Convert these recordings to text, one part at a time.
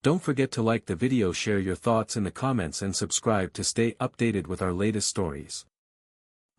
Don't forget to like the video, share your thoughts in the comments and subscribe to stay updated with our latest stories.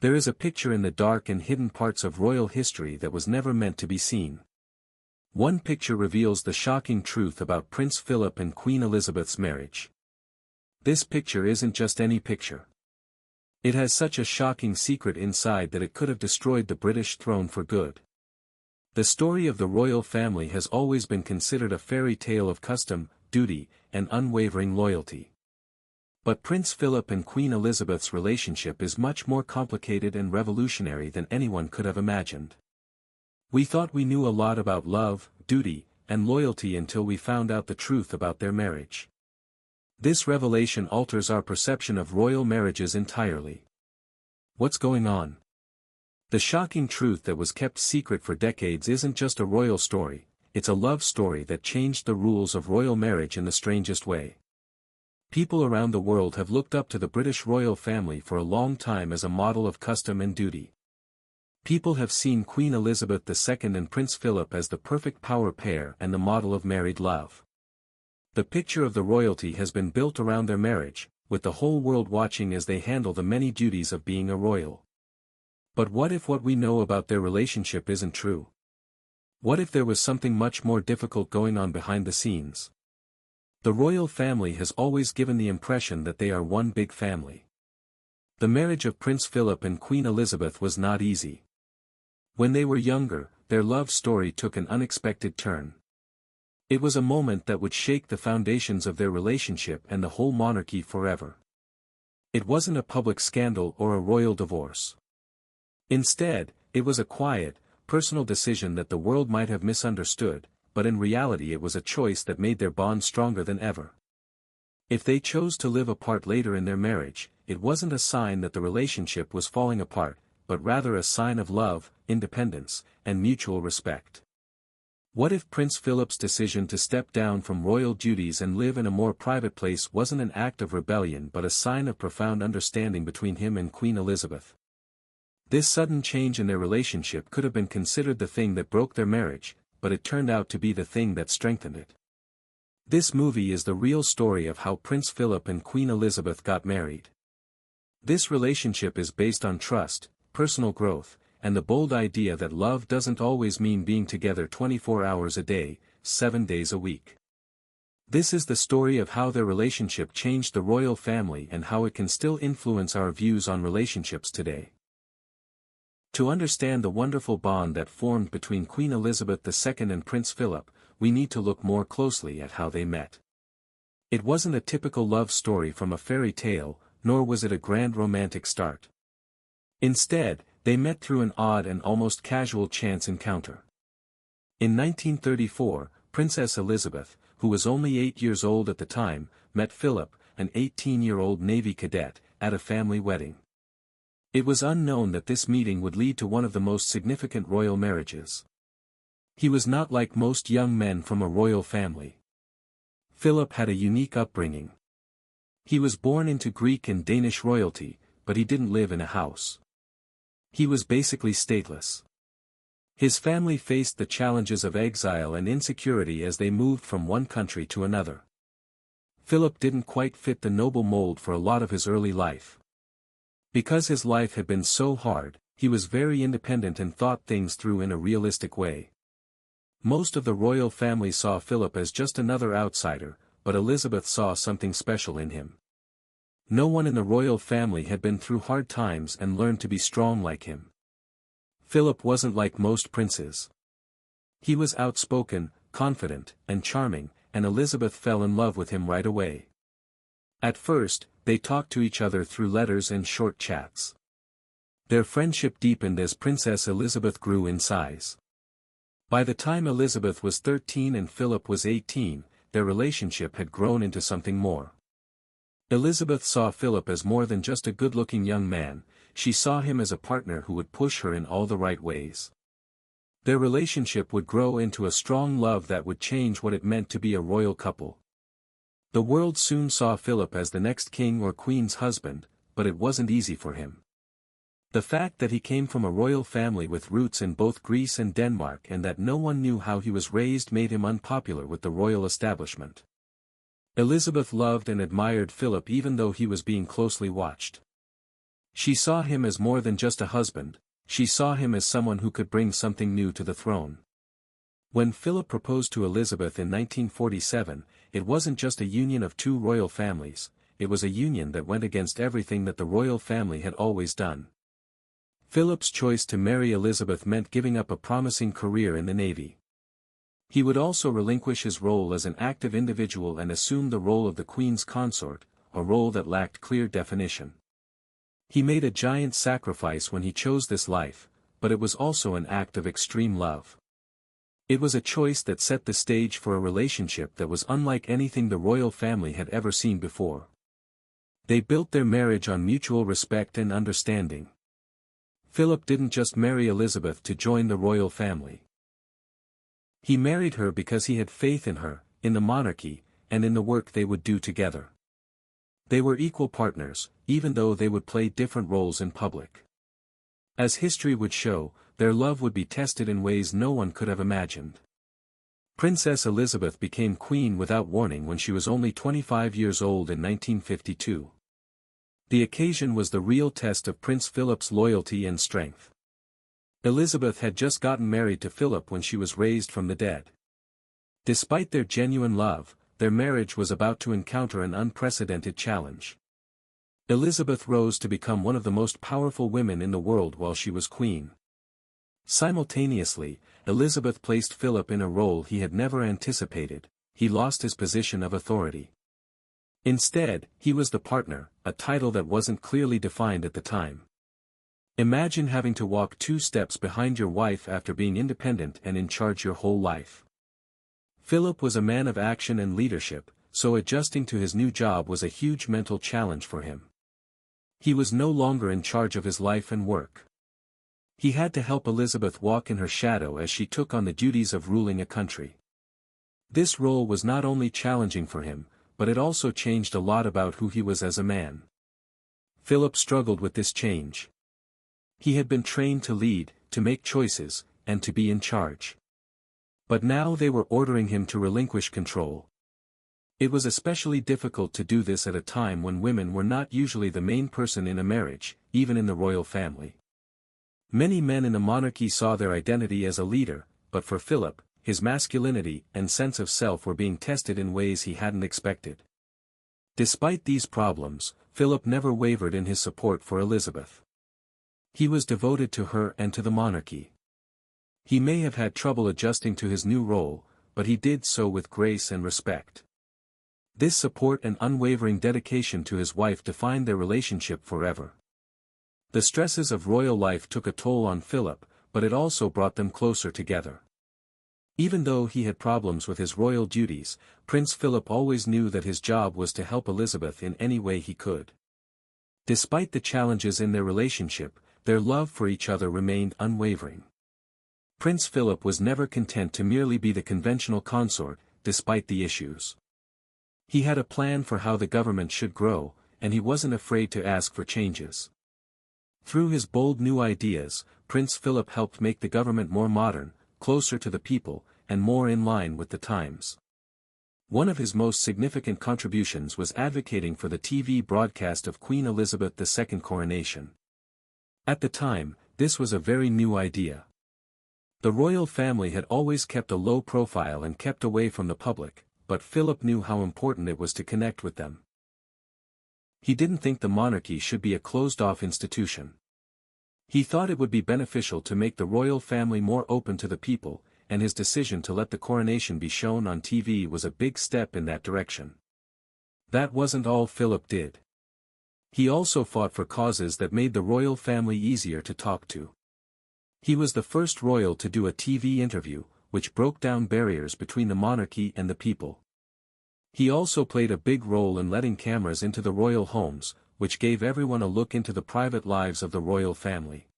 There is a picture in the dark and hidden parts of royal history that was never meant to be seen. One picture reveals the shocking truth about Prince Philip and Queen Elizabeth's marriage. This picture isn't just any picture. It has such a shocking secret inside that it could have destroyed the British throne for good. The story of the royal family has always been considered a fairy tale of custom, duty, and unwavering loyalty. But Prince Philip and Queen Elizabeth's relationship is much more complicated and revolutionary than anyone could have imagined. We thought we knew a lot about love, duty, and loyalty until we found out the truth about their marriage. This revelation alters our perception of royal marriages entirely. What's going on? The shocking truth that was kept secret for decades isn't just a royal story, it's a love story that changed the rules of royal marriage in the strangest way. People around the world have looked up to the British royal family for a long time as a model of custom and duty. People have seen Queen Elizabeth II and Prince Philip as the perfect power pair and the model of married love. The picture of the royalty has been built around their marriage, with the whole world watching as they handle the many duties of being a royal. But what if what we know about their relationship isn't true? What if there was something much more difficult going on behind the scenes? The royal family has always given the impression that they are one big family. The marriage of Prince Philip and Queen Elizabeth was not easy. When they were younger, their love story took an unexpected turn. It was a moment that would shake the foundations of their relationship and the whole monarchy forever. It wasn't a public scandal or a royal divorce. Instead, it was a quiet, personal decision that the world might have misunderstood, but in reality it was a choice that made their bond stronger than ever. If they chose to live apart later in their marriage, it wasn't a sign that the relationship was falling apart, but rather a sign of love, independence, and mutual respect. What if Prince Philip's decision to step down from royal duties and live in a more private place wasn't an act of rebellion but a sign of profound understanding between him and Queen Elizabeth? This sudden change in their relationship could have been considered the thing that broke their marriage, but it turned out to be the thing that strengthened it. This movie is the real story of how Prince Philip and Queen Elizabeth got married. This relationship is based on trust, personal growth, and the bold idea that love doesn't always mean being together 24 hours a day, 7 days a week. This is the story of how their relationship changed the royal family and how it can still influence our views on relationships today. To understand the wonderful bond that formed between Queen Elizabeth II and Prince Philip, we need to look more closely at how they met. It wasn't a typical love story from a fairy tale, nor was it a grand romantic start. Instead, they met through an odd and almost casual chance encounter. In 1934, Princess Elizabeth, who was only 8 years old at the time, met Philip, an 18-year-old Navy cadet, at a family wedding. It was unknown that this meeting would lead to one of the most significant royal marriages. He was not like most young men from a royal family. Philip had a unique upbringing. He was born into Greek and Danish royalty, but he didn't live in a house. He was basically stateless. His family faced the challenges of exile and insecurity as they moved from one country to another. Philip didn't quite fit the noble mold for a lot of his early life. Because his life had been so hard, he was very independent and thought things through in a realistic way. Most of the royal family saw Philip as just another outsider, but Elizabeth saw something special in him. No one in the royal family had been through hard times and learned to be strong like him. Philip wasn't like most princes. He was outspoken, confident, and charming, and Elizabeth fell in love with him right away. At first, they talked to each other through letters and short chats. Their friendship deepened as Princess Elizabeth grew in size. By the time Elizabeth was 13 and Philip was 18, their relationship had grown into something more. Elizabeth saw Philip as more than just a good-looking young man, she saw him as a partner who would push her in all the right ways. Their relationship would grow into a strong love that would change what it meant to be a royal couple. The world soon saw Philip as the next king or queen's husband, but it wasn't easy for him. The fact that he came from a royal family with roots in both Greece and Denmark and that no one knew how he was raised made him unpopular with the royal establishment. Elizabeth loved and admired Philip even though he was being closely watched. She saw him as more than just a husband, she saw him as someone who could bring something new to the throne. When Philip proposed to Elizabeth in 1947, it wasn't just a union of two royal families, it was a union that went against everything that the royal family had always done. Philip's choice to marry Elizabeth meant giving up a promising career in the Navy. He would also relinquish his role as an active individual and assume the role of the Queen's consort, a role that lacked clear definition. He made a giant sacrifice when he chose this life, but it was also an act of extreme love. It was a choice that set the stage for a relationship that was unlike anything the royal family had ever seen before. They built their marriage on mutual respect and understanding. Philip didn't just marry Elizabeth to join the royal family. He married her because he had faith in her, in the monarchy, and in the work they would do together. They were equal partners, even though they would play different roles in public. As history would show, their love would be tested in ways no one could have imagined. Princess Elizabeth became queen without warning when she was only 25 years old in 1952. The occasion was the real test of Prince Philip's loyalty and strength. Elizabeth had just gotten married to Philip when she was raised from the dead. Despite their genuine love, their marriage was about to encounter an unprecedented challenge. Elizabeth rose to become one of the most powerful women in the world while she was queen. Simultaneously, Elizabeth placed Philip in a role he had never anticipated. He lost his position of authority. Instead, he was the partner, a title that wasn't clearly defined at the time. Imagine having to walk 2 steps behind your wife after being independent and in charge your whole life. Philip was a man of action and leadership, so adjusting to his new job was a huge mental challenge for him. He was no longer in charge of his life and work. He had to help Elizabeth walk in her shadow as she took on the duties of ruling a country. This role was not only challenging for him, but it also changed a lot about who he was as a man. Philip struggled with this change. He had been trained to lead, to make choices, and to be in charge. But now they were ordering him to relinquish control. It was especially difficult to do this at a time when women were not usually the main person in a marriage, even in the royal family. Many men in the monarchy saw their identity as a leader, but for Philip, his masculinity and sense of self were being tested in ways he hadn't expected. Despite these problems, Philip never wavered in his support for Elizabeth. He was devoted to her and to the monarchy. He may have had trouble adjusting to his new role, but he did so with grace and respect. This support and unwavering dedication to his wife defined their relationship forever. The stresses of royal life took a toll on Philip, but it also brought them closer together. Even though he had problems with his royal duties, Prince Philip always knew that his job was to help Elizabeth in any way he could. Despite the challenges in their relationship, their love for each other remained unwavering. Prince Philip was never content to merely be the conventional consort, despite the issues. He had a plan for how the government should grow, and he wasn't afraid to ask for changes. Through his bold new ideas, Prince Philip helped make the government more modern, closer to the people, and more in line with the times. One of his most significant contributions was advocating for the TV broadcast of Queen Elizabeth II's coronation. At the time, this was a very new idea. The royal family had always kept a low profile and kept away from the public, but Philip knew how important it was to connect with them. He didn't think the monarchy should be a closed-off institution. He thought it would be beneficial to make the royal family more open to the people, and his decision to let the coronation be shown on TV was a big step in that direction. That wasn't all Philip did. He also fought for causes that made the royal family easier to talk to. He was the first royal to do a TV interview, which broke down barriers between the monarchy and the people. He also played a big role in letting cameras into the royal homes, which gave everyone a look into the private lives of the royal family.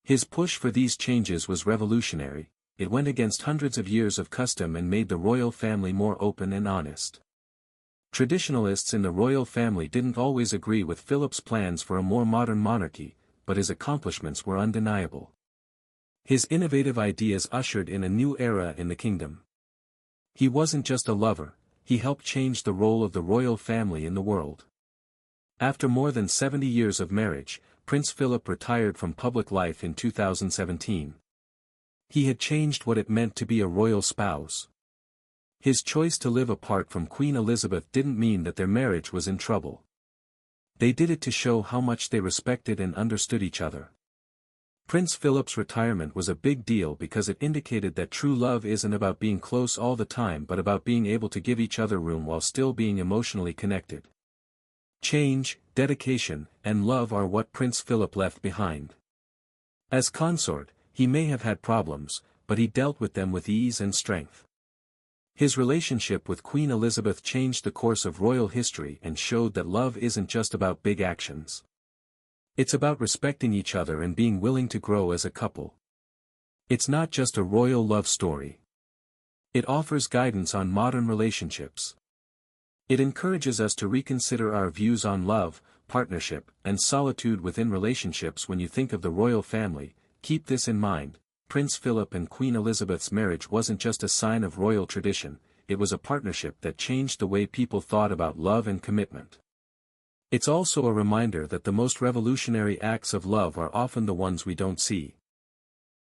His push for these changes was revolutionary. It went against hundreds of years of custom and made the royal family more open and honest. Traditionalists in the royal family didn't always agree with Philip's plans for a more modern monarchy, but his accomplishments were undeniable. His innovative ideas ushered in a new era in the kingdom. He wasn't just a lover, he helped change the role of the royal family in the world. After more than 70 years of marriage, Prince Philip retired from public life in 2017. He had changed what it meant to be a royal spouse. His choice to live apart from Queen Elizabeth didn't mean that their marriage was in trouble. They did it to show how much they respected and understood each other. Prince Philip's retirement was a big deal because it indicated that true love isn't about being close all the time but about being able to give each other room while still being emotionally connected. Change, dedication, and love are what Prince Philip left behind. As consort, he may have had problems, but he dealt with them with ease and strength. His relationship with Queen Elizabeth changed the course of royal history and showed that love isn't just about big actions. It's about respecting each other and being willing to grow as a couple. It's not just a royal love story. It offers guidance on modern relationships. It encourages us to reconsider our views on love, partnership, and solitude within relationships. When you think of the royal family, keep this in mind: Prince Philip and Queen Elizabeth's marriage wasn't just a sign of royal tradition, it was a partnership that changed the way people thought about love and commitment. It's also a reminder that the most revolutionary acts of love are often the ones we don't see.